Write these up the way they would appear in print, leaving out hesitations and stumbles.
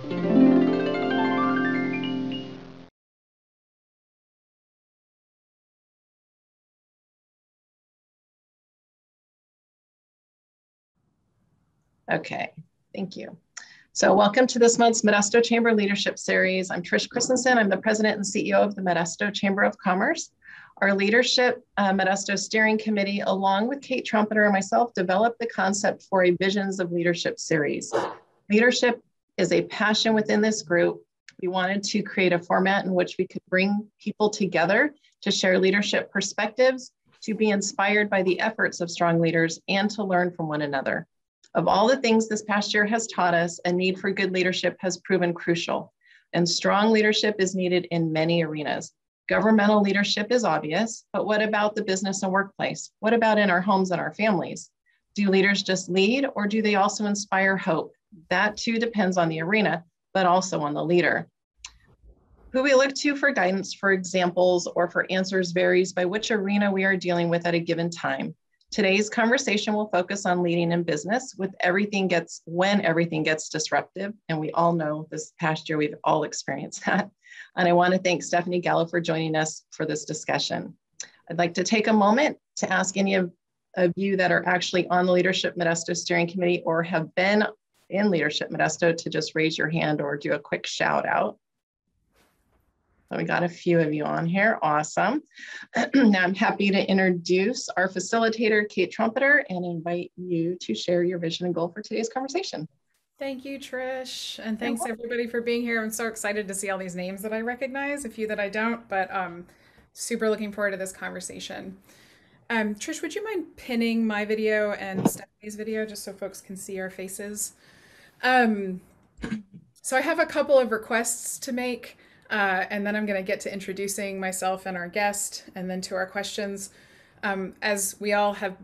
Okay, thank you. So welcome to this month's Modesto Chamber Leadership Series. I'm Trish Christensen. I'm the President and CEO of the Modesto Chamber of Commerce. Our Leadership Modesto Steering Committee, along with Kate Trumpeter and myself, developed the concept for a Visions of Leadership series. Leadership is a passion within this group. We wanted to create a format in which we could bring people together to share leadership perspectives, to be inspired by the efforts of strong leaders, and to learn from one another. Of all the things this past year has taught us, a need for good leadership has proven crucial, and strong leadership is needed in many arenas. Governmental leadership is obvious, but what about the business and workplace? What about in our homes and our families? Do leaders just lead, or do they also inspire hope? That too depends on the arena, but also on the leader. Who we look to for guidance, for examples, or for answers varies by which arena we are dealing with at a given time. Today's conversation will focus on leading in business when everything gets disruptive. And we all know this past year, we've all experienced that. And I want to thank Stephanie Gallo for joining us for this discussion. I'd like to take a moment to ask any of you that are actually on the Leadership Modesto Steering Committee or have been in Leadership Modesto to just raise your hand or do a quick shout out. So we got a few of you on here. Awesome. Now I'm happy to introduce our facilitator, Kate Trumpeter, and invite you to share your vision and goal for today's conversation. Thank you, Trish. And thanks everybody for being here. I'm so excited to see all these names that I recognize, a few that I don't, but super looking forward to this conversation. Trish, would you mind pinning my video and Stephanie's video just so folks can see our faces? So I have a couple of requests to make. And then I'm going to get to introducing myself and our guest, and then to our questions. As we all have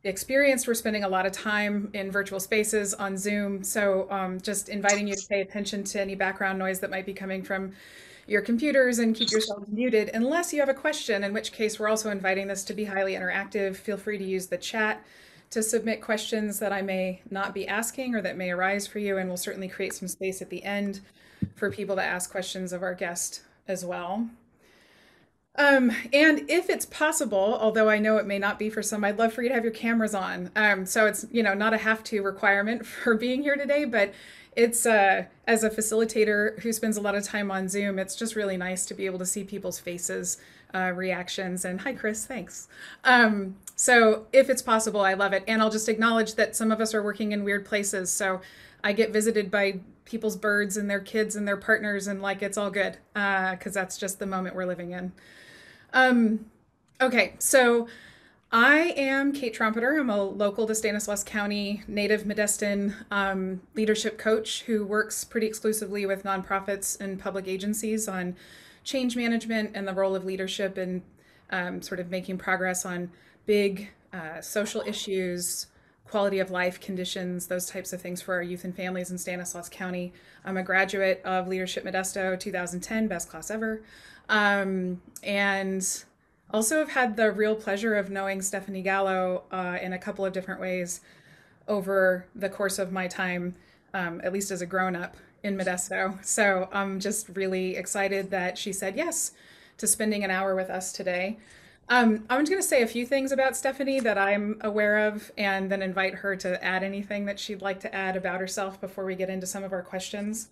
experienced, we're spending a lot of time in virtual spaces on Zoom. So just inviting you to pay attention to any background noise that might be coming from your computers and keep yourselves muted unless you have a question, in which case we're also inviting this to be highly interactive. Feel free to use the chat to submit questions that I may not be asking or that may arise for you, and we'll certainly create some space at the end for people to ask questions of our guest as well. And if it's possible, although I know it may not be for some, I'd love for you to have your cameras on. So it's, not a have-to requirement for being here today, but it's as a facilitator who spends a lot of time on Zoom, it's just really nice to be able to see people's faces, reactions, and hi, Chris, thanks. So if it's possible, I love it. And I'll just acknowledge that some of us are working in weird places. So I get visited by people's birds and their kids and their partners, and it's all good, because that's just the moment we're living in. Okay, so I am Kate Trumpeter. I'm a local to Stanislaus County native Modestan leadership coach who works pretty exclusively with nonprofits and public agencies on change management and the role of leadership and sort of making progress on big social issues, quality of life conditions, those types of things for our youth and families in Stanislaus County. I'm a graduate of Leadership Modesto 2010, best class ever. And also have had the real pleasure of knowing Stephanie Gallo in a couple of different ways over the course of my time, at least as a grown-up in Modesto. So I'm just really excited that she said yes to spending an hour with us today. I'm just going to say a few things about Stephanie that I'm aware of, and then invite her to add anything that she'd like to add about herself before we get into some of our questions.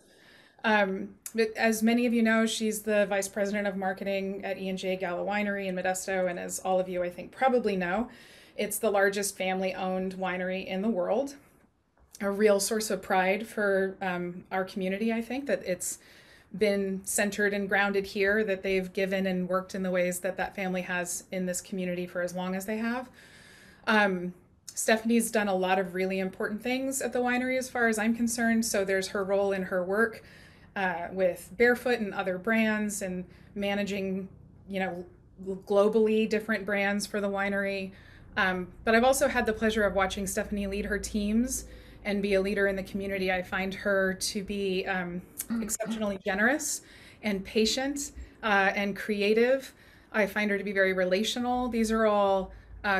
But as many of you know, she's the Vice President of Marketing at E&J Gallo Winery in Modesto, and as all of you I think probably know, it's the largest family-owned winery in the world. A real source of pride for our community, I think, that it's been centered and grounded here, that they've given and worked in the ways that that family has in this community for as long as they have. Stephanie's done a lot of really important things at the winery as far as I'm concerned. So there's her role in her work with Barefoot and other brands and managing, globally different brands for the winery. But I've also had the pleasure of watching Stephanie lead her teams and be a leader in the community. I find her to be exceptionally generous and patient and creative. I find her to be very relational. These are all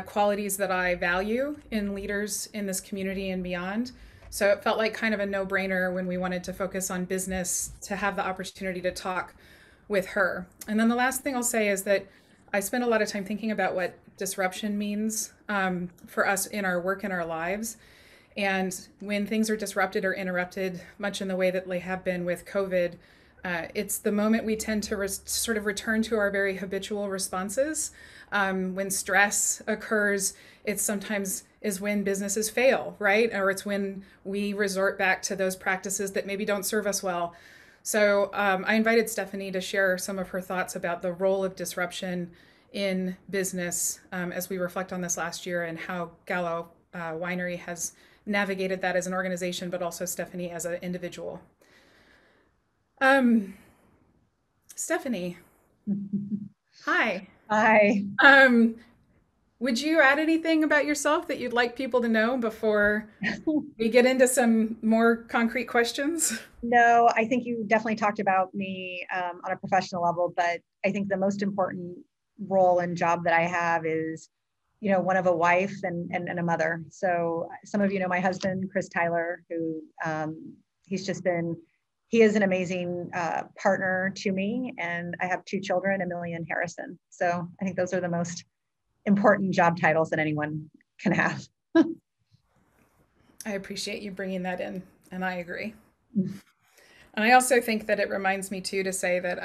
qualities that I value in leaders in this community and beyond. So it felt like kind of a no-brainer when we wanted to focus on business to have the opportunity to talk with her. And then the last thing I'll say is that I spent a lot of time thinking about what disruption means for us in our work and our lives. And when things are disrupted or interrupted, much in the way that they have been with COVID, it's the moment we tend to sort of return to our very habitual responses. When stress occurs, it's sometimes is when businesses fail, right? Or it's when we resort back to those practices that maybe don't serve us well. So I invited Stephanie to share some of her thoughts about the role of disruption in business as we reflect on this last year and how Gallo Winery has navigated that as an organization, but also Stephanie as an individual. Stephanie, hi. Hi. Would you add anything about yourself that you'd like people to know before we get into some more concrete questions? No, I think you definitely talked about me on a professional level, but I think the most important role and job that I have is, one of a wife and a mother. So some of you know my husband, Chris Tyler, who he is an amazing partner to me. And I have 2 children, Amelia and Harrison. So I think those are the most important job titles that anyone can have. I appreciate you bringing that in, and I agree. And I also think that it reminds me too to say that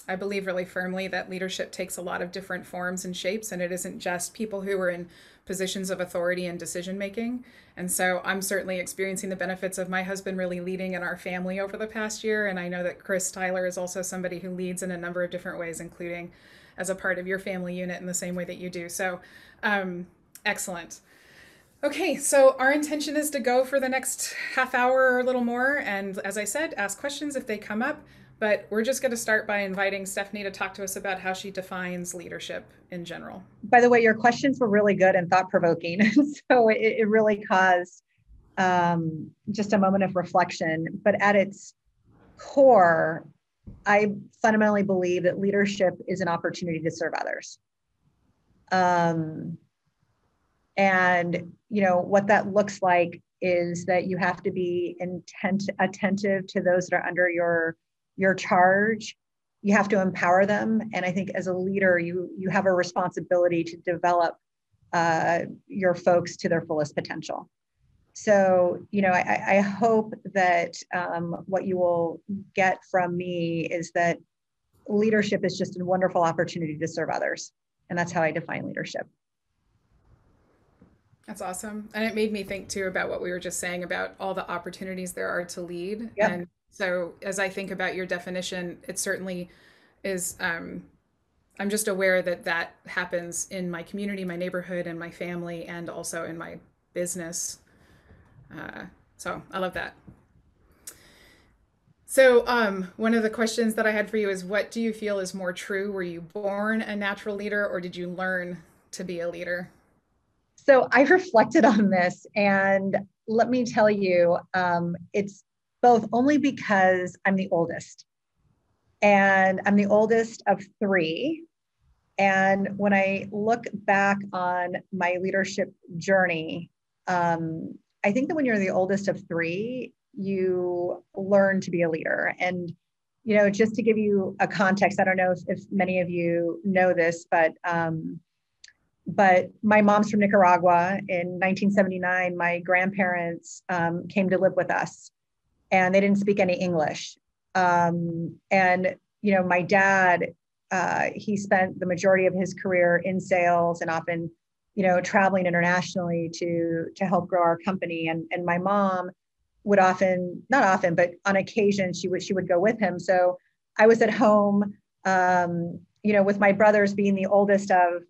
I believe really firmly that leadership takes a lot of different forms and shapes, and it isn't just people who are in positions of authority and decision making. And so I'm certainly experiencing the benefits of my husband really leading in our family over the past year. And I know that Chris Tyler is also somebody who leads in a number of different ways, including as a part of your family unit in the same way that you do. So excellent. Okay, so our intention is to go for the next half hour or a little more. And as I said, ask questions if they come up. But we're just going to start by inviting Stephanie to talk to us about how she defines leadership in general. By the way, your questions were really good and thought-provoking. So it really caused just a moment of reflection. But at its core, I fundamentally believe that leadership is an opportunity to serve others. And what that looks like is that you have to be attentive to those that are under your charge. You have to empower them. And I think as a leader, you have a responsibility to develop your folks to their fullest potential. So, I hope that what you will get from me is that leadership is just a wonderful opportunity to serve others. And that's how I define leadership. That's awesome. And it made me think too about what we were just saying about all the opportunities there are to lead. Yep. And so as I think about your definition, it certainly is, I'm just aware that that happens in my community, my neighborhood, and my family, and also in my business. So I love that. So one of the questions that I had for you is, what do you feel is more true? Were you born a natural leader, or did you learn to be a leader? So I reflected on this, and let me tell you, it's both, only because I'm the oldest. And I'm the oldest of 3. And when I look back on my leadership journey, I think that when you're the oldest of 3, you learn to be a leader. And, just to give you a context, I don't know if many of you know this, but my mom's from Nicaragua. In 1979, my grandparents came to live with us, and they didn't speak any English. And, my dad, he spent the majority of his career in sales and often, traveling internationally to help grow our company. And my mom would often, not often, but on occasion, she would go with him. So I was at home, with my brothers, being the oldest of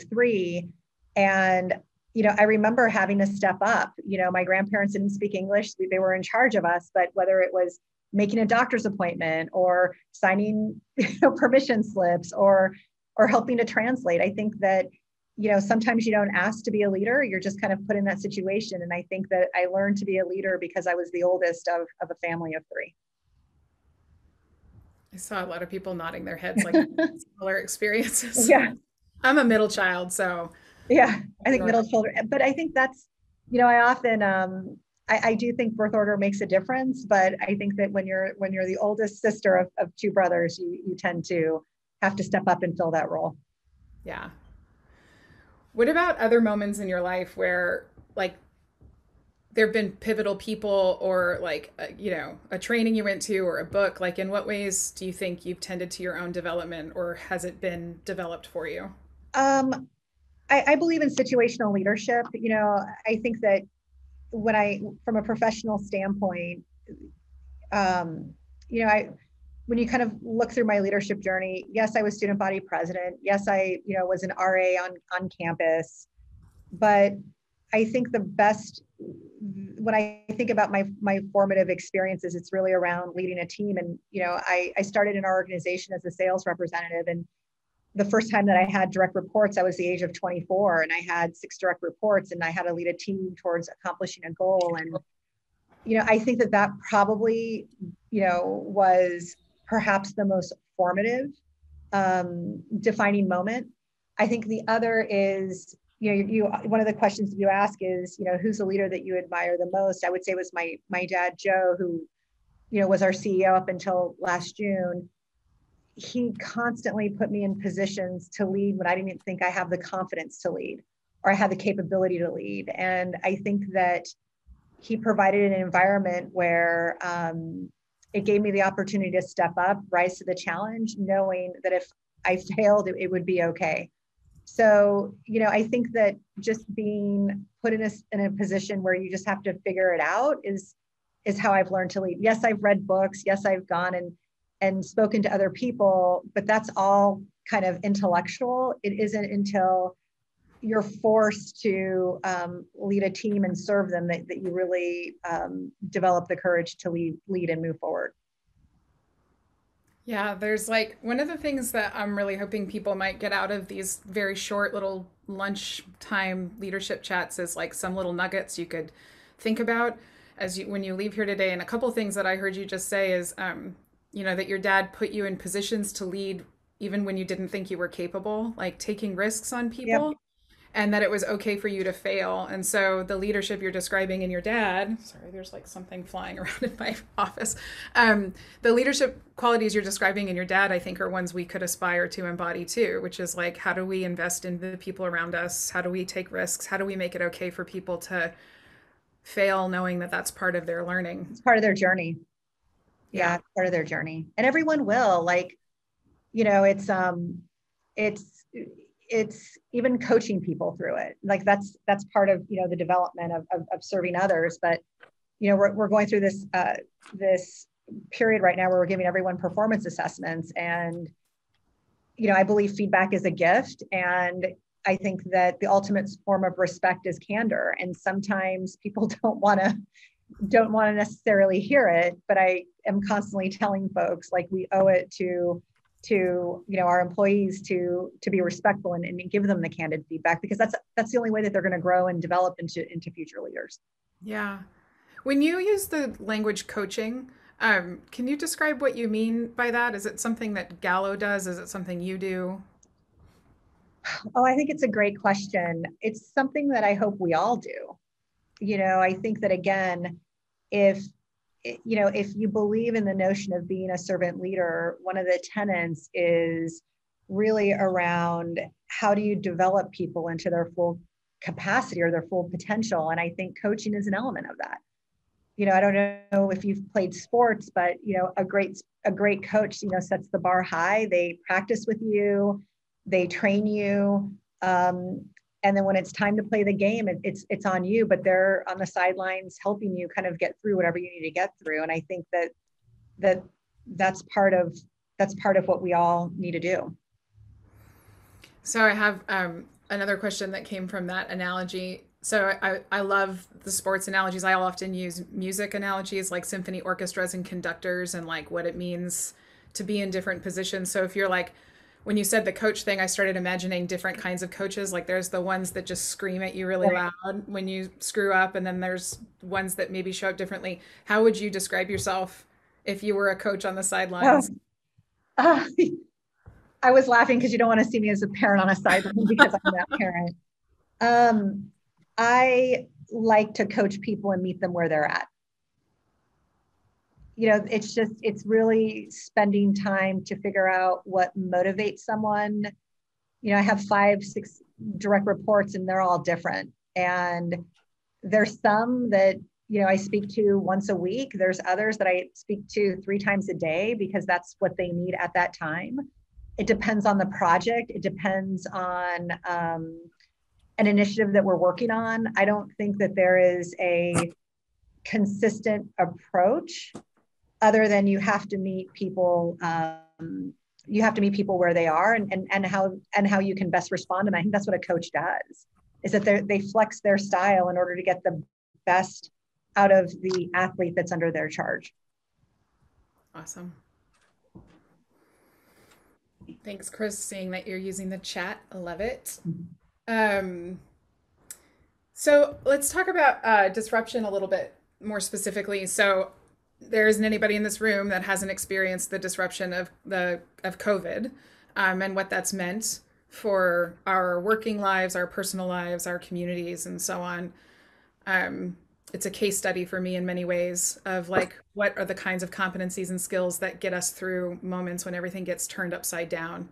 3. And, I remember having to step up. My grandparents didn't speak English. They were in charge of us, but whether it was making a doctor's appointment or signing, permission slips or helping to translate, I think that, sometimes you don't ask to be a leader. You're just kind of put in that situation. And I think that I learned to be a leader because I was the oldest of a family of 3. I saw a lot of people nodding their heads like similar experiences. Yeah. I'm a middle child, so yeah, I think middle children, but I think that's I often, I do think birth order makes a difference, but I think that when you're the oldest sister of two brothers, you tend to have to step up and fill that role. Yeah. What about other moments in your life where like there have been pivotal people or like, a training you went to or a book? Like, in what ways do you think you've tended to your own development, or has it been developed for you? Um, I believe in situational leadership. I think that from a professional standpoint, um, when you kind of look through my leadership journey, yes, I was student body president. Yes, I, was an RA on campus, but I think the best, when I think about my formative experiences, it's really around leading a team. And, I started in our organization as a sales representative, and the first time that I had direct reports, I was the age of 24, and I had 6 direct reports, and I had to lead a team towards accomplishing a goal. And, I think that probably, was perhaps the most formative, defining moment. I think the other is, one of the questions you ask is, who's the leader that you admire the most? I would say it was my dad, Joe, who, was our CEO up until last June. He constantly put me in positions to lead when I didn't think I have the confidence to lead or I had the capability to lead. And I think that he provided an environment where it gave me the opportunity to step up, rise to the challenge, knowing that if I failed, it would be okay. So, I think that just being put in a position where you just have to figure it out is how I've learned to lead. Yes, I've read books. Yes, I've gone and spoken to other people, but that's all kind of intellectual. It isn't until you're forced to lead a team and serve them that you really develop the courage to lead and move forward. Yeah, there's like one of the things that I'm really hoping people might get out of these very short little lunchtime leadership chats is like some little nuggets you could think about when you leave here today. And a couple things that I heard you just say is, that your dad put you in positions to lead even when you didn't think you were capable, like taking risks on people. Yep. And that it was okay for you to fail. And so the leadership you're describing in your dad, sorry, there's like something flying around in my office. The leadership qualities you're describing in your dad, I think, are ones we could aspire to embody too, which is like, how do we invest in the people around us? How do we take risks? How do we make it okay for people to fail, knowing that that's part of their learning? It's part of their journey. Yeah, it's part of their journey. And everyone will, like, it's even coaching people through it. Like that's part of, the development of serving others. But, we're going through this period right now where we're giving everyone performance assessments. And, I believe feedback is a gift. And I think that the ultimate form of respect is candor. And sometimes people don't want to necessarily hear it, but I am constantly telling folks, like, we owe it to our employees to be respectful and give them the candid feedback, because that's the only way that they're going to grow and develop into future leaders. Yeah. When you use the language coaching, can you describe what you mean by that? Is it something that Gallo does? Is it something you do? Oh, I think it's a great question. It's something that I hope we all do. I think that, again, if you believe in the notion of being a servant leader, one of the tenets is really around how do you develop people into their full capacity or their full potential. And I think coaching is an element of that. I don't know if you've played sports, but, a great coach, sets the bar high. They practice with you, they train you. And then when it's time to play the game, it's on you, but they're on the sidelines helping you kind of get through whatever you need to get through. And I think that's part of what we all need to do. So I have another question that came from that analogy. So I love the sports analogies. I often use music analogies like symphony orchestras and conductors and like what it means to be in different positions. So if you're like, when you said the coach thing, I started imagining different kinds of coaches. Like there's the ones that just scream at you really loud when you screw up. And then there's ones that maybe show up differently. How would you describe yourself if you were a coach on the sidelines? I was laughing because you don't want to see me as a parent on a sideline because I'm that parent. like to coach people and meet them where they're at. It's really spending time to figure out what motivates someone. I have 5, 6 direct reports and they're all different. And there's some that, I speak to once a week. There's others that I speak to 3 times a day because that's what they need at that time. It depends on the project. It depends on an initiative that we're working on. I don't think that there is a consistent approach other than you have to meet people. You have to meet people where they are and how you can best respond. And I think that's what a coach does, is that they flex their style in order to get the best out of the athlete that's under their charge. Awesome. Thanks, Chris, seeing that you're using the chat. I love it. So let's talk about disruption a little bit more specifically. So there isn't anybody in this room that hasn't experienced the disruption of COVID and what that's meant for our working lives, our personal lives, our communities, and so on. It's a case study for me in many ways of like, what are the kinds of competencies and skills that get us through moments when everything gets turned upside down,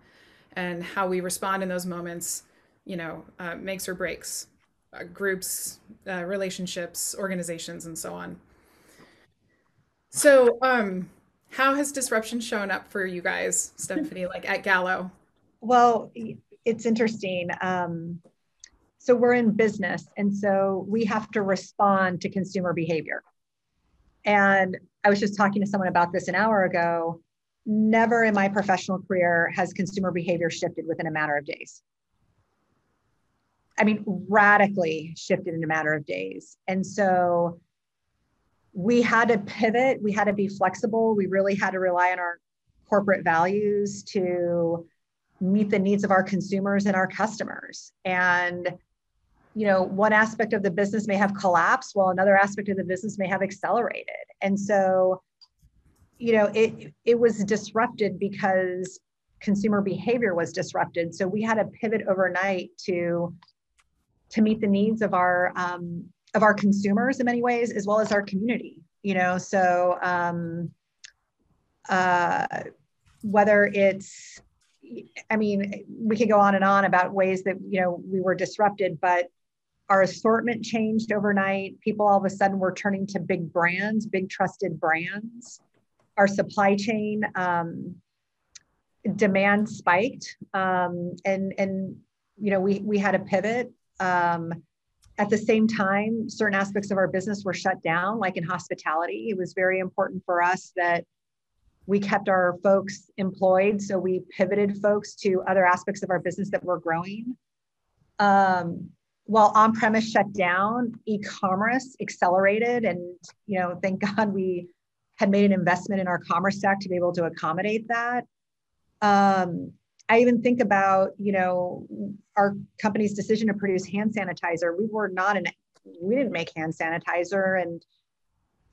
and how we respond in those moments, makes or breaks groups, relationships, organizations, and so on. So, how has disruption shown up for you guys, Stephanie, like at Gallo? Well, it's interesting. So we're in business, and so we have to respond to consumer behavior. And I was just talking to someone about this an hour ago. Never in my professional career has consumer behavior shifted within a matter of days. I mean, radically shifted in a matter of days. And so we had to pivot. We had to be flexible. We really had to rely on our corporate values to meet the needs of our consumers and our customers. And, one aspect of the business may have collapsed while another aspect of the business may have accelerated. And so, it was disrupted because consumer behavior was disrupted. So we had to pivot overnight to meet the needs of our consumers in many ways, as well as our community. So whether it's, we could go on and on about ways that we were disrupted, but our assortment changed overnight. People all of a sudden were turning to big brands, big trusted brands. Our supply chain demand spiked, and we had to pivot. At the same time, certain aspects of our business were shut down, like in hospitality. It was very important for us that we kept our folks employed. So we pivoted folks to other aspects of our business that were growing. While on-premise shut down, e-commerce accelerated. And, thank God we had made an investment in our commerce stack to be able to accommodate that. I even think about, our company's decision to produce hand sanitizer. We didn't make hand sanitizer. And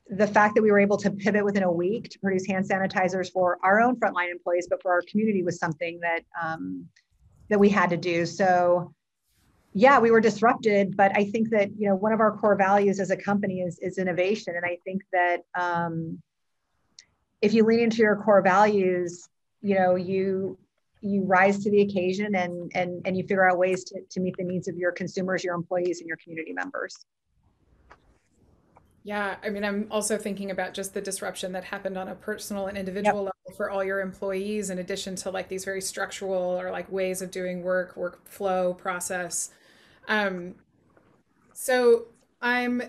the fact that we were able to pivot within a week to produce hand sanitizers for our own frontline employees, but for our community, was something that, that we had to do. So yeah, we were disrupted, but I think that, one of our core values as a company is innovation. And I think that if you lean into your core values, you rise to the occasion and you figure out ways to meet the needs of your consumers, your employees, and your community members. Yeah, I'm also thinking about just the disruption that happened on a personal and individual level for all your employees, in addition to like these very structural or like ways of doing workflow, process. So I'm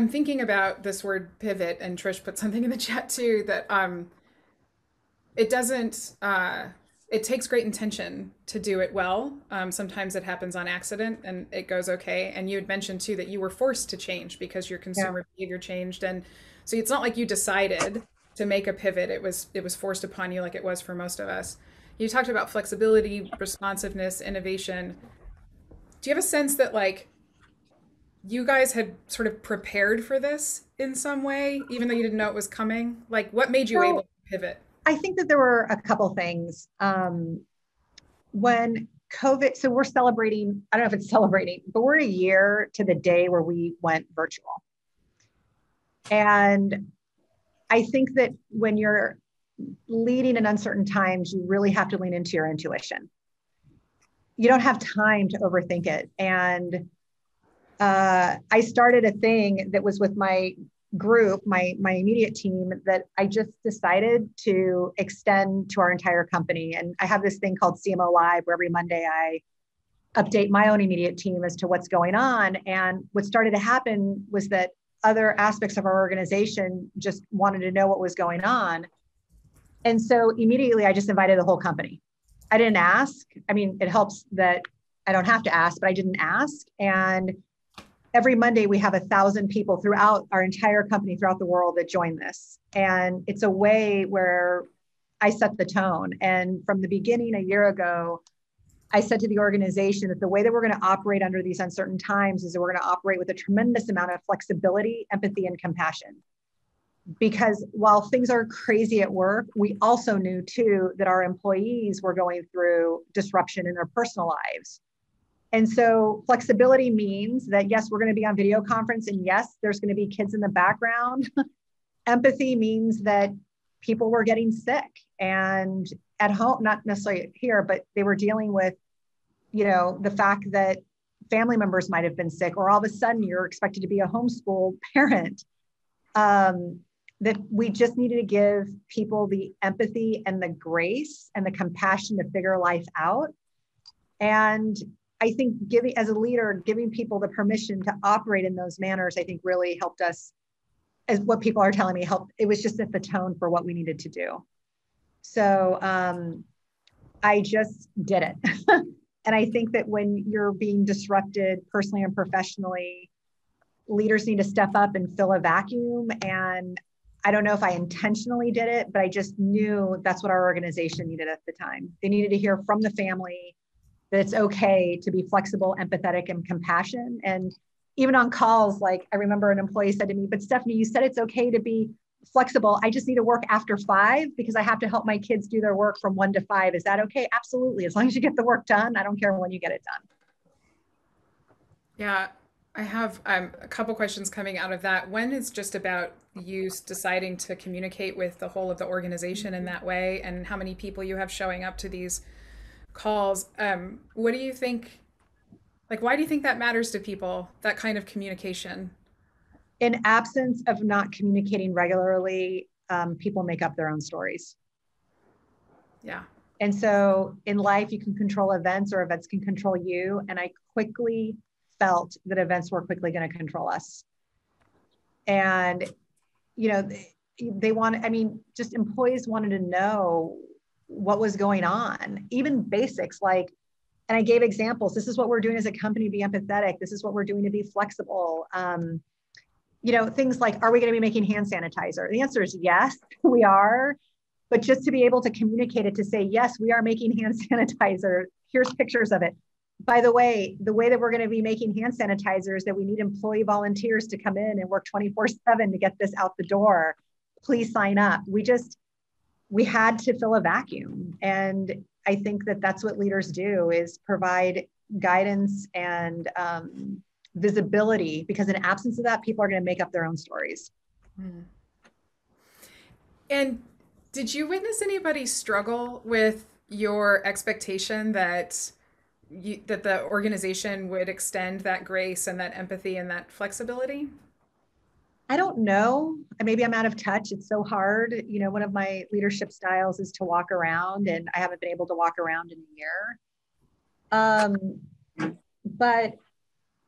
thinking about this word pivot, and Trish put something in the chat too that it doesn't, it takes great intention to do it well. Sometimes it happens on accident and it goes okay. And you had mentioned too that you were forced to change because your consumer behavior changed. And so it's not like you decided to make a pivot. It was forced upon you, like it was for most of us. You talked about flexibility, responsiveness, innovation. Do you have a sense that like you guys had sort of prepared for this in some way, even though you didn't know it was coming? Like what made you able to pivot? I think that there were a couple things. When COVID, so we're celebrating, I don't know if it's celebrating, but we're a year to the day where we went virtual. And I think that when you're leading in uncertain times, you really have to lean into your intuition. You don't have time to overthink it. And I started a thing that was with my group, my immediate team, that I just decided to extend to our entire company. And I have this thing called CMO Live, where every Monday I update my own immediate team as to what's going on. And what started to happen was that other aspects of our organization just wanted to know what was going on. And so immediately I just invited the whole company. I didn't ask. I mean, it helps that I don't have to ask, but I didn't ask. And every Monday we have 1,000 people throughout our entire company, throughout the world, that join this. And it's a way where I set the tone. And from the beginning a year ago, I said to the organization that the way that we're going to operate under these uncertain times is that we're going to operate with a tremendous amount of flexibility, empathy, and compassion. Because while things are crazy at work, we also knew too that our employees were going through disruption in their personal lives. And so flexibility means that, yes, we're going to be on video conference, and yes, there's going to be kids in the background. Empathy means that people were getting sick and at home, not necessarily here, but they were dealing with, the fact that family members might have been sick, or all of a sudden you're expected to be a homeschool parent. That we just needed to give people the empathy and the grace and the compassion to figure life out. And I think as a leader, giving people the permission to operate in those manners, I think really helped us, as what people are telling me, helped. It was just at the tone for what we needed to do. So I just did it. And I think that when you're being disrupted personally and professionally, leaders need to step up and fill a vacuum. And I don't know if I intentionally did it, but I just knew that's what our organization needed at the time. They needed to hear from the family that it's okay to be flexible, empathetic, and compassionate. And even on calls, like I remember an employee said to me, "But Stephanie, you said it's okay to be flexible. I just need to work after 5 because I have to help my kids do their work from 1 to 5. Is that okay?" Absolutely. As long as you get the work done, I don't care when you get it done. Yeah, I have a couple questions coming out of that. One is just about you deciding to communicate with the whole of the organization in that way, and how many people you have showing up to these calls. What do you think, why do you think that matters to people, that kind of communication? In absence of not communicating regularly, people make up their own stories. Yeah. And so in life, you can control events, or events can control you. And I quickly felt that events were quickly going to control us. And, just employees wanted to know what was going on, even basics like, and I gave examples. This is what we're doing as a company to be empathetic. This is what we're doing to be flexible. Things like, are we going to be making hand sanitizer? The answer is yes, we are. But just to be able to communicate it, to say, yes, we are making hand sanitizer. Here's pictures of it. By the way that we're going to be making hand sanitizer is that we need employee volunteers to come in and work 24/7 to get this out the door. Please sign up. We had to fill a vacuum. And I think that that's what leaders do, is provide guidance and visibility, because in absence of that, people are going to make up their own stories. And did you witness anybody struggle with your expectation that the organization would extend that grace and that empathy and that flexibility? I don't know. Maybe I'm out of touch. It's so hard. One of my leadership styles is to walk around, and I haven't been able to walk around in a year. But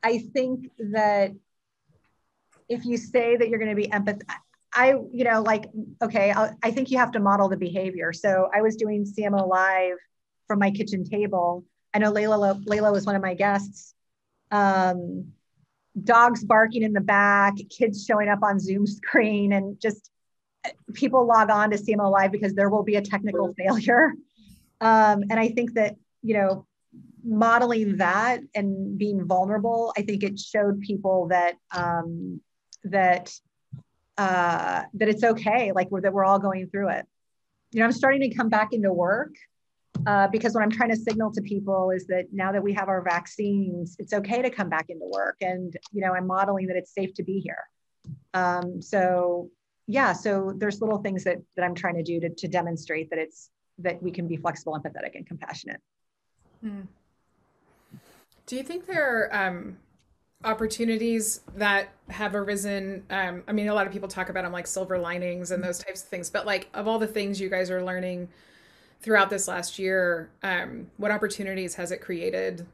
I think that if you say that you're going to be empathetic, I think you have to model the behavior. So I was doing CMO Live from my kitchen table. I know Layla was one of my guests. Dogs barking in the back, kids showing up on Zoom screen, and just people log on to CMO Live because there will be a technical failure. And I think that, modeling that and being vulnerable, I think it showed people that it's okay, that we're all going through it. I'm starting to come back into work, because what I'm trying to signal to people is that now that we have our vaccines, it's okay to come back into work. And, I'm modeling that it's safe to be here. So there's little things that I'm trying to do to demonstrate that we can be flexible, empathetic, and compassionate. Hmm. Do you think there are opportunities that have arisen? I mean, a lot of people talk about them like silver linings and those types of things, but like of all the things you guys are learning throughout this last year, what opportunities has it created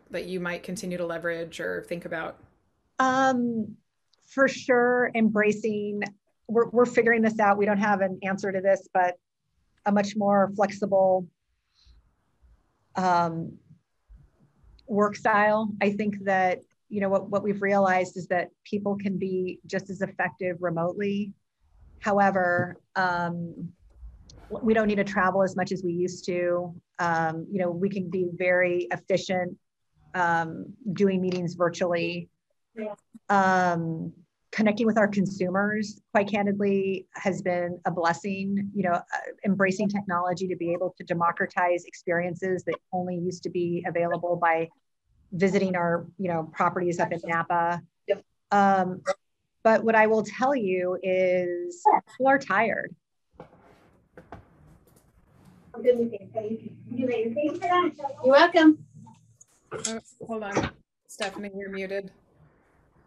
that you might continue to leverage or think about? For sure, embracing, we're figuring this out. We don't have an answer to this, but a much more flexible work style. I think that, what we've realized is that people can be just as effective remotely. However, we don't need to travel as much as we used to. We can be very efficient doing meetings virtually. Connecting with our consumers, quite candidly, has been a blessing. Embracing technology to be able to democratize experiences that only used to be available by visiting our, properties up in Napa. But what I will tell you is people are tired. You're welcome. Oh, hold on. Stephanie, you're muted.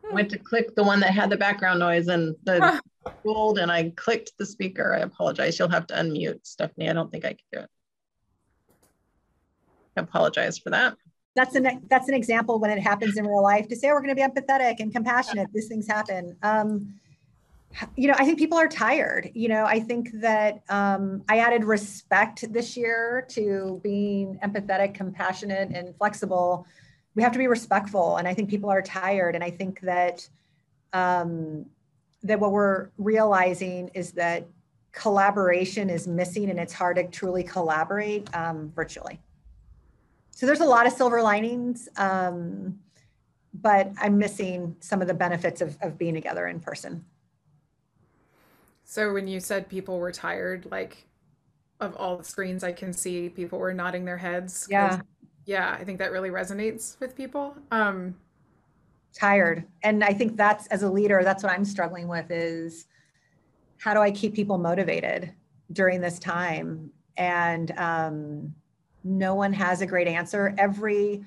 I went to click the one that had the background noise and the gold, and I clicked the speaker. I apologize. You'll have to unmute, Stephanie. I don't think I can do it. I apologize for that. That's an example when it happens in real life to say, we're going to be empathetic and compassionate. These things happen. I think people are tired. I think that I added respect this year to being empathetic, compassionate, and flexible. We have to be respectful. And I think people are tired. And I think that that what we're realizing is that collaboration is missing, and it's hard to truly collaborate virtually. So there's a lot of silver linings, but I'm missing some of the benefits of being together in person. So when you said people were tired, like of all the screens I can see, people were nodding their heads. Yeah. Yeah, I think that really resonates with people. Tired. And I think that's, as a leader, that's what I'm struggling with is how do I keep people motivated during this time? And no one has a great answer. Every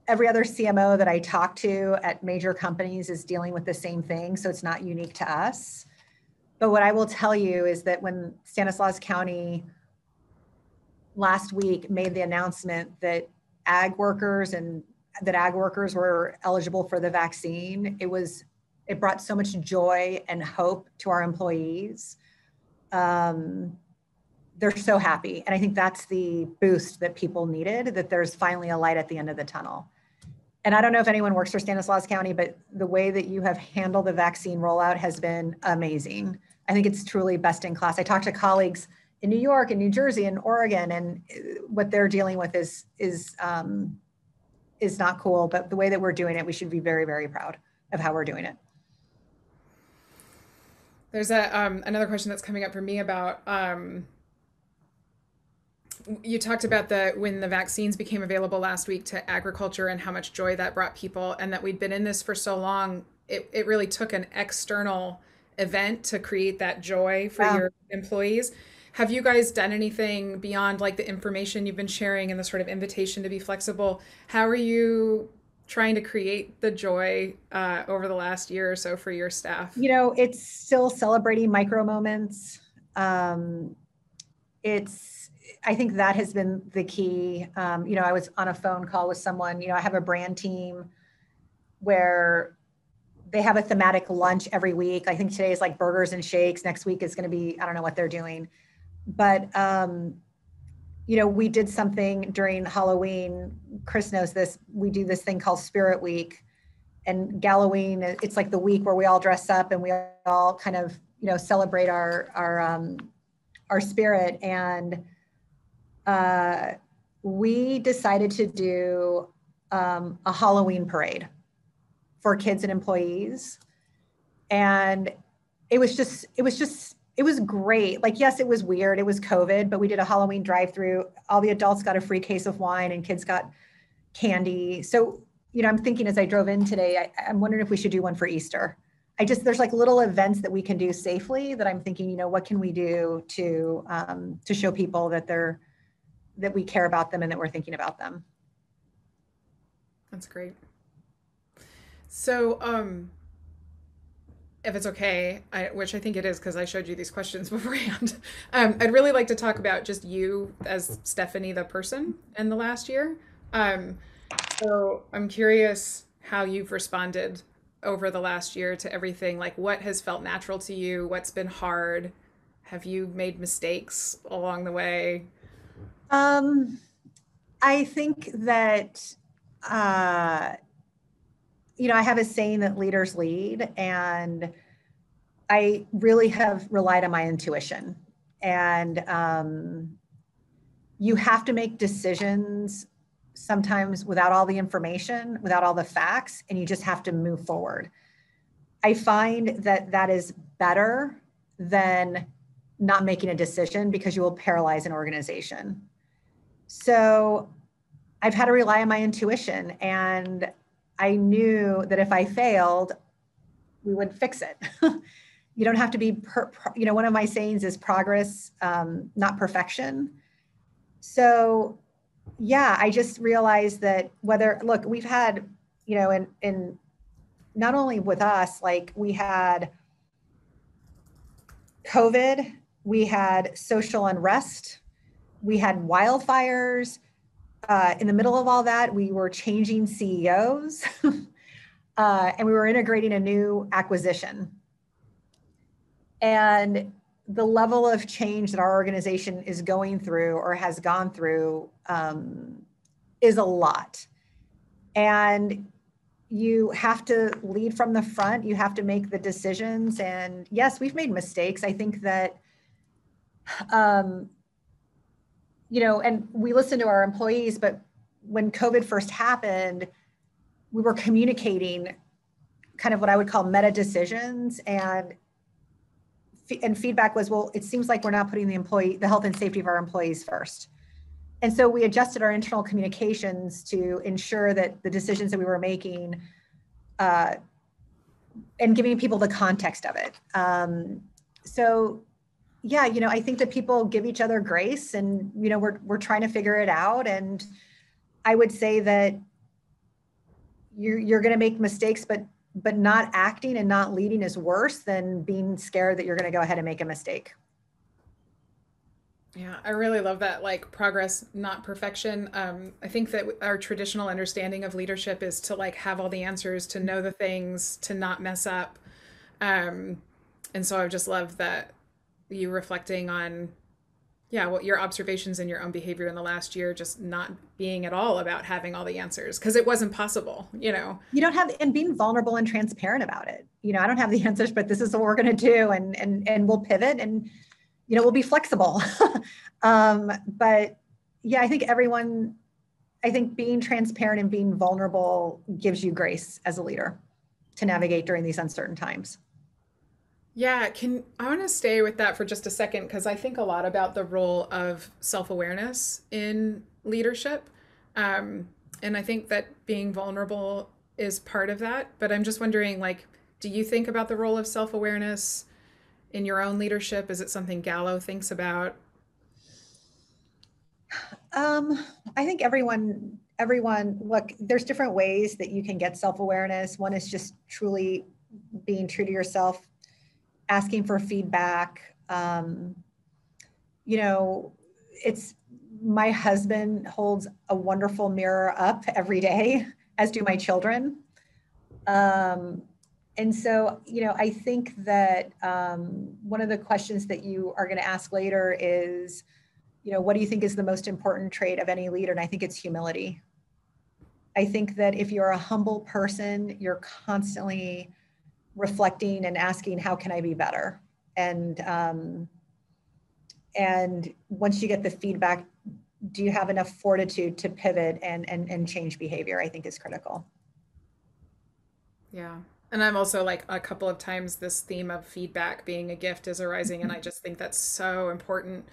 other CMO that I talk to at major companies is dealing with the same thing. So it's not unique to us. But what I will tell you is that when Stanislaus County last week made the announcement that ag workers were eligible for the vaccine, it brought so much joy and hope to our employees. They're so happy. And I think that's the boost that people needed, that there's finally a light at the end of the tunnel. And I don't know if anyone works for Stanislaus County, but the way that you have handled the vaccine rollout has been amazing. I think it's truly best in class. I talked to colleagues in New York and New Jersey and Oregon, and what they're dealing with is not cool. But the way that we're doing it, we should be very, very proud of how we're doing it. There's another question that's coming up for me about you talked about when the vaccines became available last week to agriculture and how much joy that brought people, and that we'd been in this for so long. It really took an external event to create that joy for your employees. Have you guys done anything beyond like the information you've been sharing and the sort of invitation to be flexible? How are you trying to create the joy over the last year or so for your staff? It's still celebrating micro moments. I think that has been the key. I was on a phone call with someone, I have a brand team where they have a thematic lunch every week. I think today is like burgers and shakes. Next week is going to be, I don't know what they're doing. But, we did something during Halloween. Chris knows this. We do this thing called Spirit Week. And Halloween, it's like the week where we all dress up and we all kind of, celebrate our spirit. And we decided to do a Halloween parade for kids and employees. And it was It was great. Like, yes, it was weird. It was COVID, but we did a Halloween drive-through. All the adults got a free case of wine and kids got candy. So, I'm thinking as I drove in today, I'm wondering if we should do one for Easter. There's like little events that we can do safely that I'm thinking, what can we do to show people that that we care about them and that we're thinking about them. That's great. So, if it's okay, which I think it is because I showed you these questions beforehand, I'd really like to talk about just you as Stephanie, the person, in the last year. So I'm curious how you've responded over the last year to everything. Like, what has felt natural to you? What's been hard? Have you made mistakes along the way? I think that, I have a saying that leaders lead, and I really have relied on my intuition. And you have to make decisions sometimes without all the information, without all the facts, and you just have to move forward. I find that is better than not making a decision because you will paralyze an organization. So I've had to rely on my intuition, and I knew that if I failed, we would fix it. You don't have to be, one of my sayings is progress, not perfection. So yeah, I just realized that look, we've had, in not only with us, like we had COVID, we had social unrest, we had wildfires. In the middle of all that, we were changing CEOs and we were integrating a new acquisition. And the level of change that our organization is going through or has gone through is a lot. And you have to lead from the front. You have to make the decisions. And yes, we've made mistakes. I think that, and we listen to our employees, but when COVID first happened, we were communicating kind of what I would call meta decisions, and feedback was, well, it seems like we're not putting the health and safety of our employees first. And so we adjusted our internal communications to ensure that the decisions that we were making and giving people the context of it. So yeah, I think that people give each other grace, and, we're trying to figure it out. And I would say that you're going to make mistakes, but not acting and not leading is worse than being scared that you're going to go ahead and make a mistake. Yeah, I really love that, like, progress, not perfection. I think that our traditional understanding of leadership is to have all the answers, to know the things, to not mess up. And so I just love that you reflecting on, what your observations and your own behavior in the last year, just not being at all about having all the answers, because it wasn't possible, You don't have, and being vulnerable and transparent about it. I don't have the answers, but this is what we're going to do. And we'll pivot, and, we'll be flexible. But yeah, I think being transparent and being vulnerable gives you grace as a leader to navigate during these uncertain times. Yeah, I want to stay with that for just a second, because I think a lot about the role of self-awareness in leadership. And I think that being vulnerable is part of that. But I'm just wondering, do you think about the role of self-awareness in your own leadership? Is it something Gallo thinks about? I think everyone, look, there's different ways that you can get self-awareness. One is just truly being true to yourself, asking for feedback. It's, my husband holds a wonderful mirror up every day, as do my children. And so, I think that one of the questions that you are going to ask later is, what do you think is the most important trait of any leader? And I think it's humility. I think that if you're a humble person, you're constantly reflecting and asking, how can I be better? And once you get the feedback, do you have enough fortitude to pivot and change behavior? I think is critical. Yeah, And I'm also like a couple of times this theme of feedback being a gift is arising. And I just think that's so important.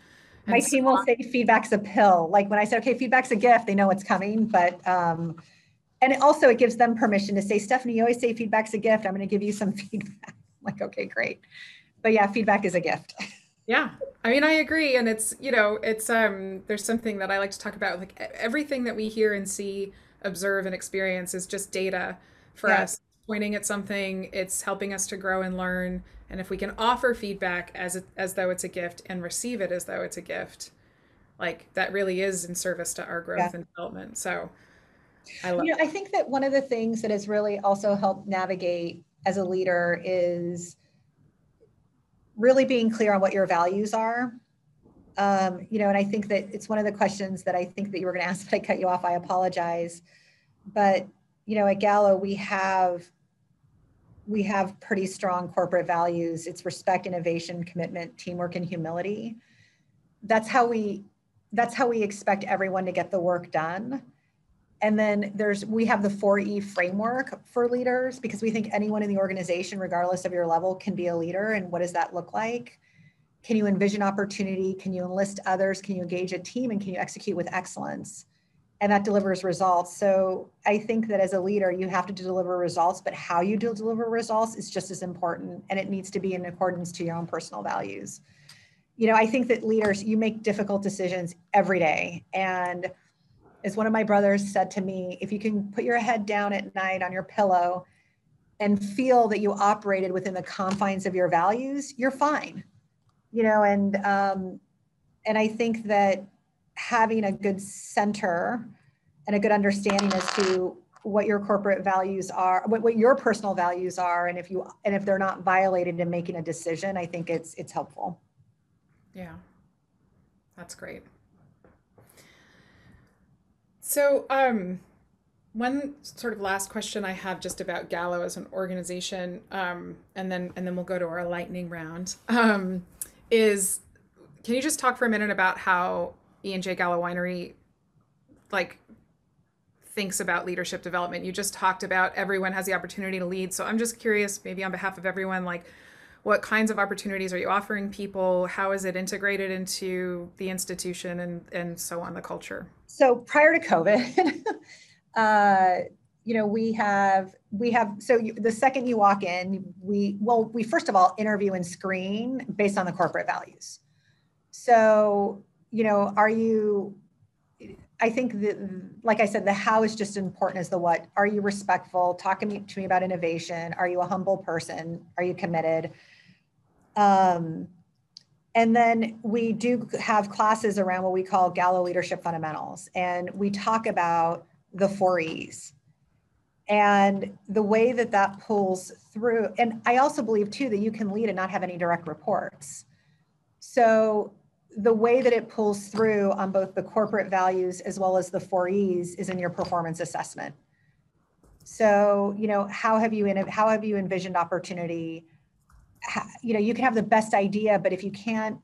My And so, team will say feedback's a pill. Like when I say, okay, feedback's a gift, they know it's coming, but, and it gives them permission to say, Stephanie, you always say feedback's a gift. I'm going to give you some feedback. I'm like, okay, great. But yeah, feedback is a gift. yeah, I mean, I agree. And it's, you know, there's something that I like to talk about, like everything that we hear and see, observe and experience is just data for Yeah. us pointing at something. It's helping us to grow and learn. And if we can offer feedback as though it's a gift and receive it as though it's a gift, like that really is in service to our growth and development. So I love I think that one of the things that has really also helped navigate as a leader is really being clear on what your values are. And I think that it's one of the questions that I think that you were going to ask, but I cut you off. I apologize. But, at Gallo, we have pretty strong corporate values. It's respect, innovation, commitment, teamwork, and humility. That's how we expect everyone to get the work done. And then we have the 4E framework for leaders, because we think anyone in the organization, regardless of your level, can be a leader. And what does that look like? Can you envision opportunity? Can you enlist others? Can you engage a team? And can you execute with excellence? And that delivers results. So I think that as a leader, you have to deliver results, but how you deliver results is just as important. And it needs to be in accordance to your own personal values. I think that leaders, you make difficult decisions every day. And as one of my brothers said to me, if you can put your head down at night on your pillow and feel that you operated within the confines of your values, you're fine. And I think that having a good center and a good understanding as to what your corporate values are, what your personal values are, and if they're not violated in making a decision, I think it's helpful. Yeah, that's great. So, one sort of last question I have just about Gallo as an organization, and then we'll go to our lightning round. Is can you just talk for a minute about how E&J Gallo Winery thinks about leadership development? You just talked about everyone has the opportunity to lead, so I'm just curious, maybe on behalf of everyone, what kinds of opportunities are you offering people? How is it integrated into the institution and so on, the culture? So prior to COVID, the second you walk in, we first of all interview and screen based on the corporate values. So, I think that, like I said, the how is just as important as the what. Are you respectful? Talk to me about innovation. Are you a humble person? Are you committed? And then we do have classes around what we call Gallo Leadership Fundamentals. And we talk about the 4Es and the way that pulls through. And I also believe too, that you can lead and not have any direct reports. So the way that it pulls through on both the corporate values as well as the 4Es is in your performance assessment. So, how have you envisioned opportunity? You can have the best idea, but if you can't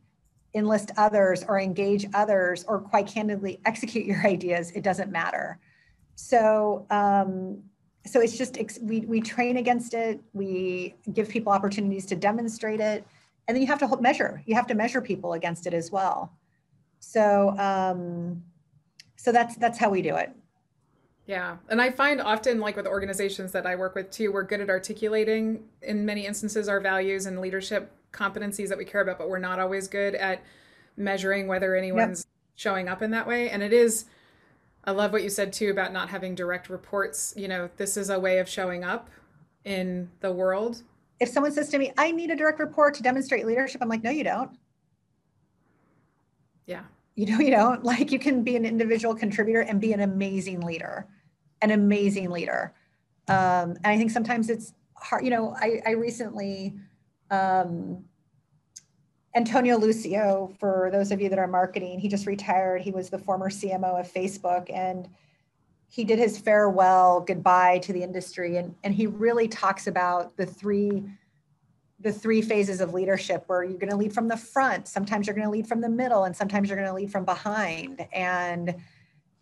enlist others or engage others or quite candidly execute your ideas, it doesn't matter. So, it's just, we train against it. We give people opportunities to demonstrate it. And then you have to measure people against it as well. So, so that's how we do it. Yeah. And I find often, with organizations that I work with too, we're good at articulating in many instances our values and leadership competencies that we care about, but we're not always good at measuring whether anyone's showing up in that way. And I love what you said too about not having direct reports. This is a way of showing up in the world. If someone says to me, I need a direct report to demonstrate leadership, I'm like, no, you don't. Yeah. You don't. You can be an individual contributor and be an amazing leader. And I think sometimes it's hard. I recently, Antonio Lucio, for those of you that are marketing, he just retired. He was the former CMO of Facebook, and he did his farewell goodbye to the industry. And he really talks about the three phases of leadership, where you're going to lead from the front. Sometimes you're going to lead from the middle, and sometimes you're going to lead from behind. And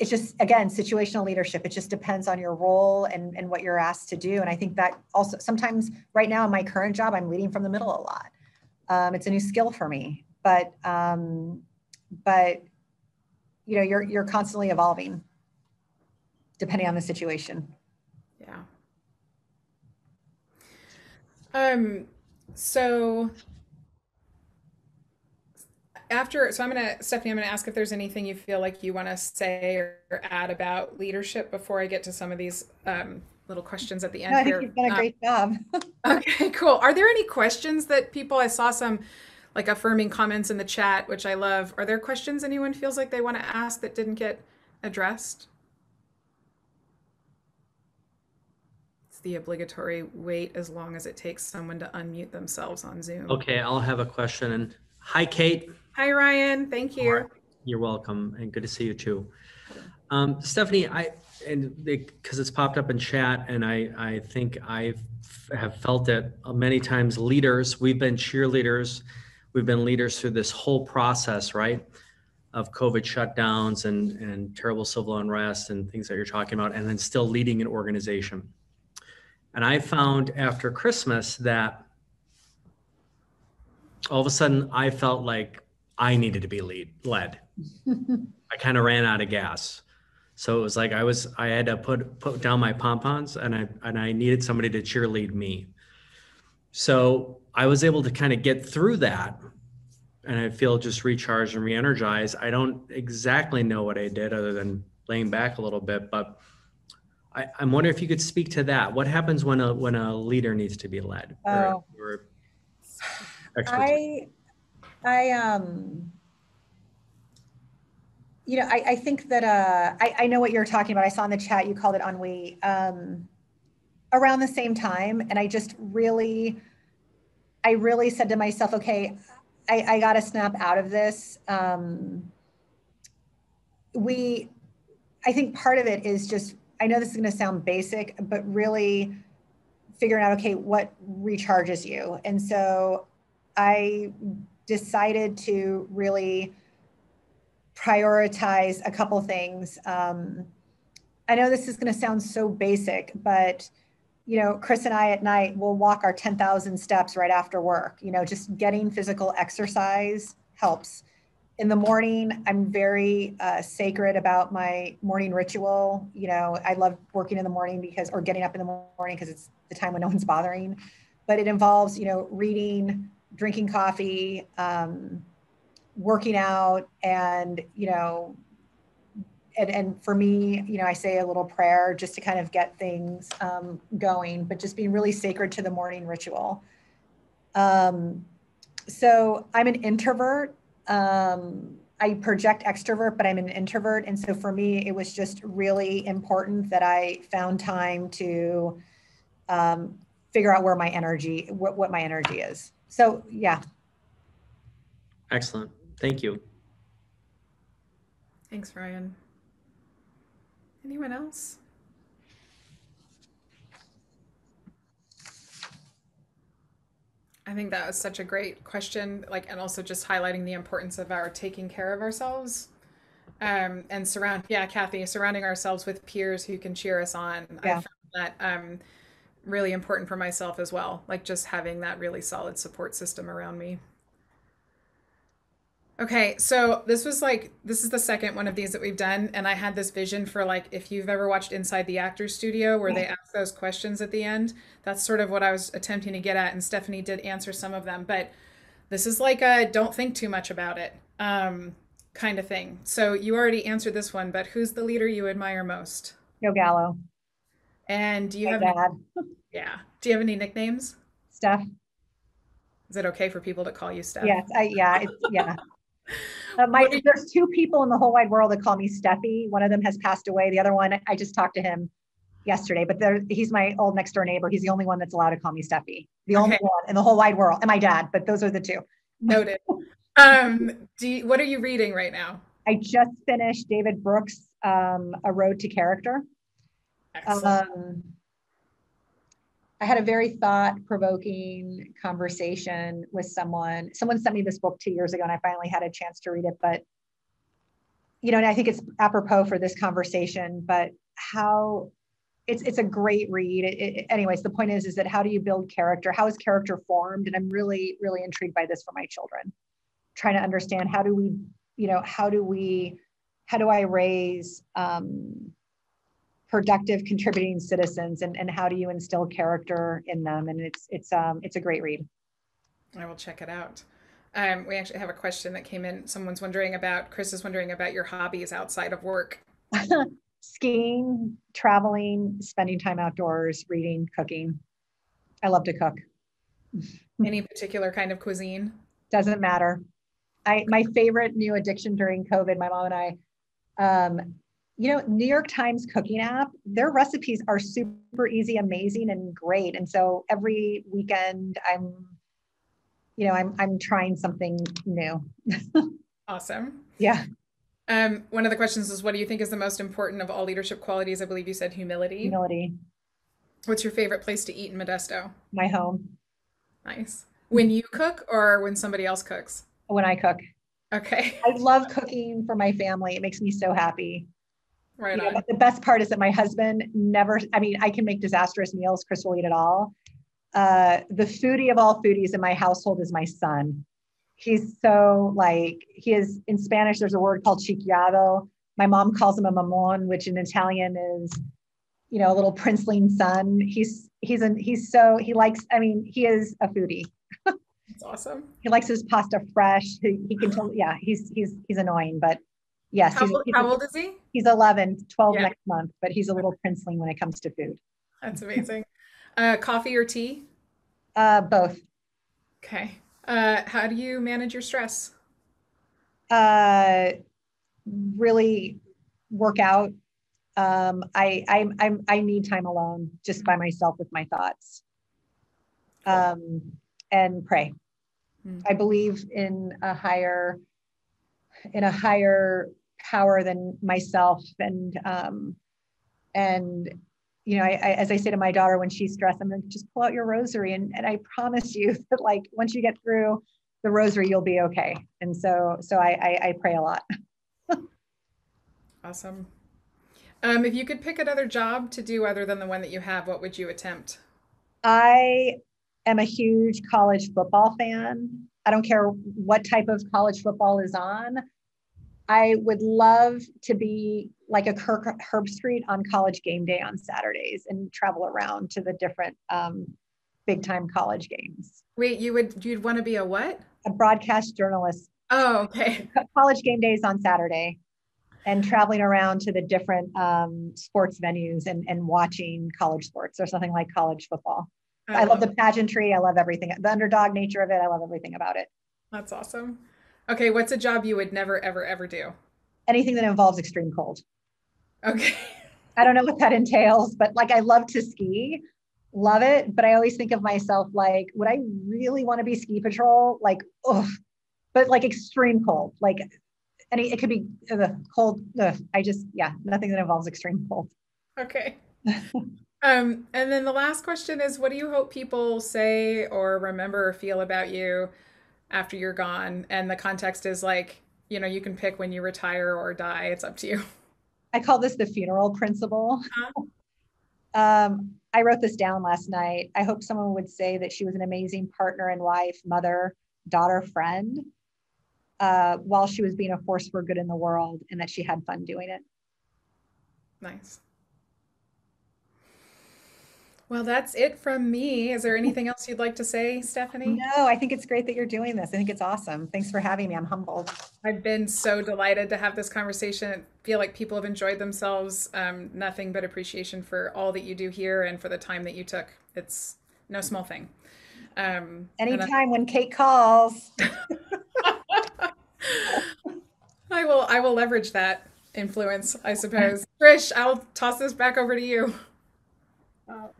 it's just, again, situational leadership. It just depends on your role and what you're asked to do. And I think that also sometimes right now in my current job, I'm leading from the middle a lot. It's a new skill for me, but you know, you're constantly evolving depending on the situation. Yeah. So Stephanie, I'm gonna ask if there's anything you feel like you want to say or add about leadership before I get to some of these little questions at the end No, I here. think you've done a great job. Okay, cool. Are there any questions that I saw some like affirming comments in the chat, which I love. Are there questions anyone feels like they want to ask that didn't get addressed? It's the obligatory wait as long as it takes someone to unmute themselves on Zoom. Okay, I'll have a question. And hi, Kate. Hi, Ryan. Thank you. You're welcome, and good to see you too. Stephanie, because it's popped up in chat, and I think I have felt it many times. Leaders, we've been cheerleaders, we've been leaders through this whole process, right, of COVID shutdowns and terrible civil unrest and things that you're talking about, and then still leading an organization. And I found after Christmas that all of a sudden I felt like I needed to be led. I kind of ran out of gas. So it was like I had to put down my pom-poms and I needed somebody to cheerlead me. So I was able to kind of get through that, and I feel just recharged and re-energized. I don't exactly know what I did other than laying back a little bit, but I'm wondering if you could speak to that. What happens when a leader needs to be led? Or you know, I think that I know what you're talking about. I saw in the chat you called it ennui. Around the same time, and I really said to myself, okay, I got to snap out of this. I think part of it is just, I know this is going to sound basic, but really figuring out, okay, what recharges you. And so I decided to really prioritize a couple things. I know this is going to sound so basic, but you know, Chris and I at night will walk our 10,000 steps right after work. You know, just getting physical exercise helps. In the morning, I'm very sacred about my morning ritual. You know, I love working in the morning or getting up in the morning because it's the time when no one's bothering. But it involves, you know, reading, drinking coffee, working out, and, you know, and for me, you know, I say a little prayer just to kind of get things going, but just being really sacred to the morning ritual. So I'm an introvert. I project extrovert, but I'm an introvert. And so for me, it was just really important that I found time to figure out where my energy, what my energy is. So yeah. Excellent. Thank you. Thanks, Ryan. Anyone else? I think that was such a great question, like, and also just highlighting the importance of our taking care of ourselves, and Kathy, surrounding ourselves with peers who can cheer us on. Yeah. I found that really important for myself as well, like just having that really solid support system around me. Okay, so this is the second one of these that we've done, and I had this vision for, like, if you've ever watched Inside the Actors Studio where they ask those questions at the end, that's sort of what I was attempting to get at, and Stephanie did answer some of them, but this is like a don't think too much about it kind of thing. So you already answered this one, but who's the leader you admire most? Joe Gallo. And do you have do you have any nicknames? Steph. Is it okay for people to call you Steph? Yes, yeah. There's two people in the whole wide world that call me Steffi. One of them has passed away. The other one, I just talked to him yesterday, but he's my old next door neighbor. He's the only one that's allowed to call me Steffi. The only one in the whole wide world. And my dad, but those are the two. Noted. What are you reading right now? I just finished David Brooks' A Road to Character. Excellent. I had a very thought-provoking conversation with someone. Someone sent me this book 2 years ago, and I finally had a chance to read it. But and I think it's apropos for this conversation, but how it's a great read. Anyways, the point is that how do you build character? How is character formed? And I'm really, really intrigued by this for my children, trying to understand how do I raise productive, contributing citizens, and how do you instill character in them? And it's a great read. I will check it out. We actually have a question that came in. Chris is wondering about your hobbies outside of work. Skiing, traveling, spending time outdoors, reading, cooking. I love to cook. Any particular kind of cuisine? Doesn't matter. My favorite new addiction during COVID, my mom and I, New York Times cooking app, their recipes are super easy, amazing, and great. And so every weekend I'm trying something new. Awesome. Yeah. One of the questions is, what do you think is the most important of all leadership qualities? I believe you said humility. Humility. What's your favorite place to eat in Modesto? My home. Nice. When you cook or when somebody else cooks? When I cook. Okay. I love cooking for my family. It makes me so happy. Right on. But the best part is that my husband I can make disastrous meals. Chris will eat it all. The foodie of all foodies in my household is my son. He's so in Spanish, there's a word called chiquiado. My mom calls him a mamon, which in Italian is, a little princeling son. He is a foodie. That's awesome. He likes his pasta fresh. He can tell, yeah, he's annoying, but yes. How old is he? He's 11, 12 next month, but he's a little princeling when it comes to food. That's amazing. Coffee or tea? Both. Okay. How do you manage your stress? Really work out. I need time alone, just by myself with my thoughts. And pray. I believe in a higher power than myself. And as I say to my daughter when she's stressed, I'm like, just pull out your rosary. And I promise you that once you get through the rosary, you'll be okay. And so I pray a lot. Awesome. If you could pick another job to do other than the one that you have, what would you attempt? I am a huge college football fan. I don't care what type of college football is on. I would love to be like a Kirk Herbstreit on College game day on Saturdays and travel around to the different big time college games. Wait, you'd want to be a what? A broadcast journalist. Oh, okay. College game days on Saturday and traveling around to the different sports venues and watching college sports. There's nothing like college football. I love the pageantry. I love everything. The underdog nature of it. I love everything about it. That's awesome. Okay, what's a job you would never, ever, ever do? Anything that involves extreme cold. Okay. I don't know what that entails, but I love to ski. Love it. But I always think of myself would I really want to be ski patrol? But extreme cold. It could be cold. Nothing that involves extreme cold. Okay. And then the last question is, what do you hope people say or remember or feel about you after you're gone? And the context is you can pick when you retire or die. It's up to you. I call this the funeral principle. I wrote this down last night. I hope someone would say that she was an amazing partner and wife, mother, daughter, friend, while she was being a force for good in the world, and that she had fun doing it. Nice. Well, that's it from me. Is there anything else you'd like to say, Stephanie? No, I think it's great that you're doing this. I think it's awesome. Thanks for having me. I'm humbled. I've been so delighted to have this conversation. I feel like people have enjoyed themselves. Nothing but appreciation for all that you do here and for the time that you took. It's no small thing. Anytime when Kate calls. I will leverage that influence, I suppose. Trish, I'll toss this back over to you.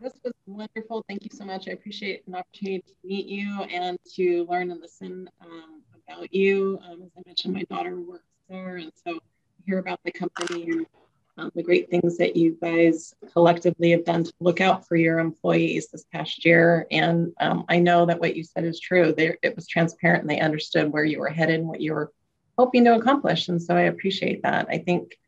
This was wonderful. Thank you so much. I appreciate an opportunity to meet you and to learn and listen about you. As I mentioned, my daughter works there, and so hear about the company and the great things that you guys collectively have done to look out for your employees this past year. And I know that what you said is true. It was transparent, and they understood where you were headed and what you were hoping to accomplish. And so I appreciate that. I think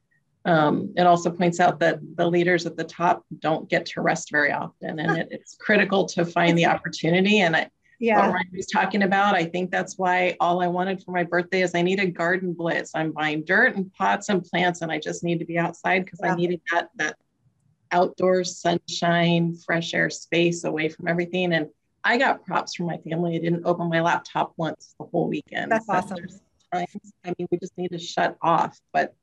it also points out that the leaders at the top don't get to rest very often, and it's critical to find the opportunity. And what Ryan was talking about, I think that's why all I wanted for my birthday is I need a garden blitz. I'm buying dirt and pots and plants, and I just need to be outside because I needed that outdoor sunshine, fresh air space away from everything. And I got props from my family. I didn't open my laptop once the whole weekend. That's awesome. I mean, we just need to shut off, but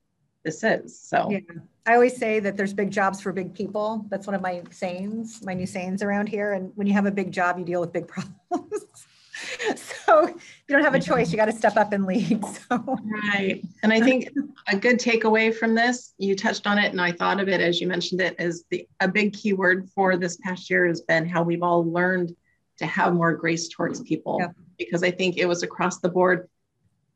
this is so. Yeah. I always say that there's big jobs for big people. That's one of my sayings, my new sayings around here. And when you have a big job, you deal with big problems. So you don't have a choice. You got to step up and lead. So. Right. And I think a good takeaway from this, you touched on it, and I thought of it as you mentioned it, is a big key word for this past year has been how we've all learned to have more grace towards people, because I think it was across the board.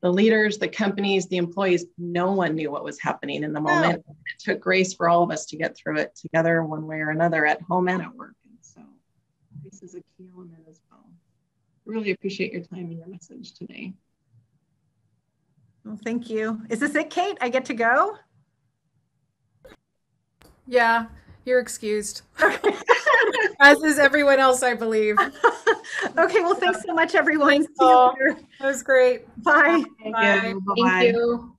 The leaders, the companies, the employees, no one knew what was happening in the moment. It took grace for all of us to get through it together one way or another, at home and at work. And so this is a key element as well. Really appreciate your time and your message today. Well, thank you. Is this it, Kate? I get to go? Yeah, you're excused. As is everyone else, I believe. Okay, well, thanks so much, everyone. Thanks, all. That was great. Bye. Thank you. Bye-bye. Thank you.